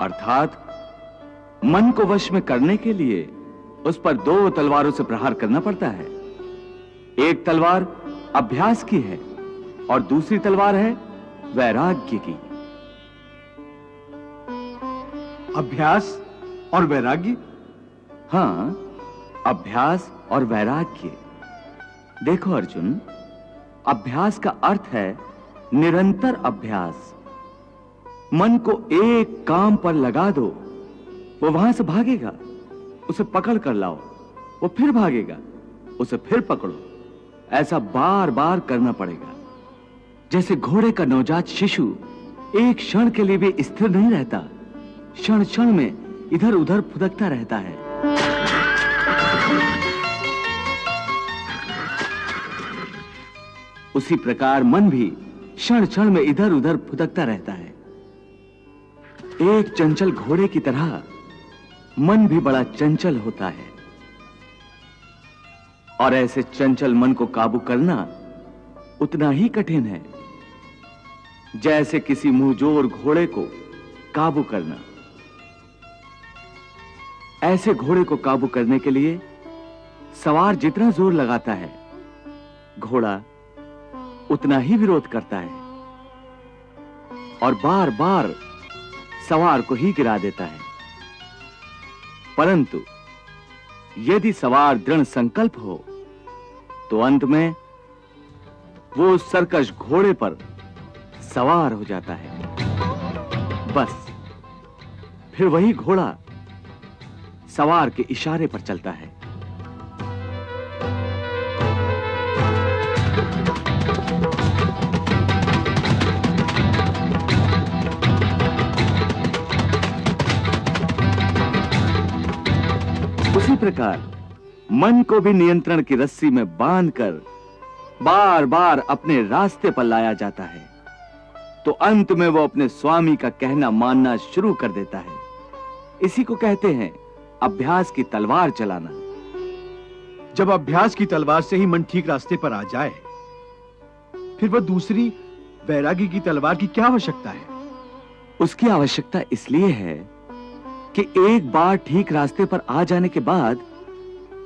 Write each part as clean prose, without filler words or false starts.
अर्थात मन को वश में करने के लिए उस पर दो तलवारों से प्रहार करना पड़ता है। एक तलवार अभ्यास की है और दूसरी तलवार है वैराग्य की। अभ्यास और वैराग्य? हां, अभ्यास और वैराग्य। देखो अर्जुन, अभ्यास का अर्थ है निरंतर अभ्यास। मन को एक काम पर लगा दो, वो वहां से भागेगा, उसे पकड़ कर लाओ, वो फिर भागेगा, उसे फिर पकड़ो। ऐसा बार बार करना पड़ेगा। जैसे घोड़े का नवजात शिशु एक क्षण के लिए भी स्थिर नहीं रहता, क्षण क्षण में इधर उधर फुदकता रहता है। उसी प्रकार मन भी क्षण क्षण में इधर उधर फुदकता रहता है। एक चंचल घोड़े की तरह मन भी बड़ा चंचल होता है, और ऐसे चंचल मन को काबू करना उतना ही कठिन है जैसे किसी मुंहजोर घोड़े को काबू करना। ऐसे घोड़े को काबू करने के लिए सवार जितना जोर लगाता है, घोड़ा उतना ही विरोध करता है और बार बार सवार को ही गिरा देता है। परंतु यदि सवार दृढ़ संकल्प हो तो अंत में वो सरकश घोड़े पर सवार हो जाता है। बस फिर वही घोड़ा सवार के इशारे पर चलता है। उसी प्रकार मन को भी नियंत्रण की रस्सी में बांधकर बार बार अपने रास्ते पर लाया जाता है, तो अंत में वो अपने स्वामी का कहना मानना शुरू कर देता है। इसी को कहते हैं अभ्यास की तलवार चलाना। जब अभ्यास की तलवार से ही मन ठीक रास्ते पर आ जाए, फिर वह दूसरी वैराग्य की तलवार की क्या आवश्यकता है? उसकी आवश्यकता इसलिए है कि एक बार ठीक रास्ते पर आ जाने के बाद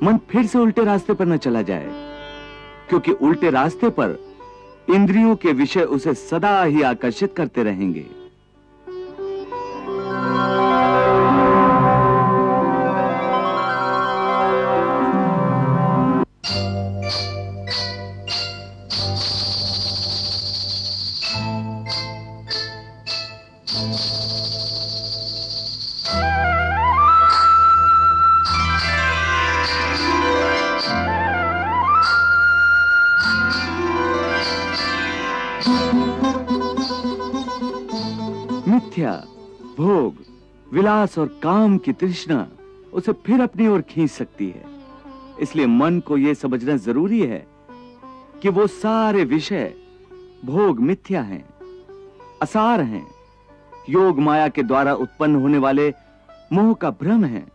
मन फिर से उल्टे रास्ते पर न चला जाए, क्योंकि उल्टे रास्ते पर इंद्रियों के विषय उसे सदा ही आकर्षित करते रहेंगे। मिथ्या, भोग, विलास और काम की तृष्णा उसे फिर अपनी ओर खींच सकती है। इसलिए मन को यह समझना जरूरी है कि वो सारे विषय भोग मिथ्या हैं, असार हैं, योग माया के द्वारा उत्पन्न होने वाले मोह का भ्रम है।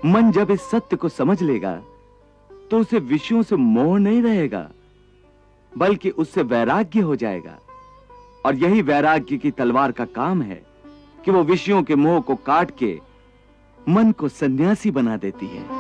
मन जब इस सत्य को समझ लेगा तो उसे विषयों से मोह नहीं रहेगा, बल्कि उससे वैराग्य हो जाएगा। और यही वैराग्य की तलवार का काम है कि वो विषयों के मोह को काट के मन को सन्यासी बना देती है।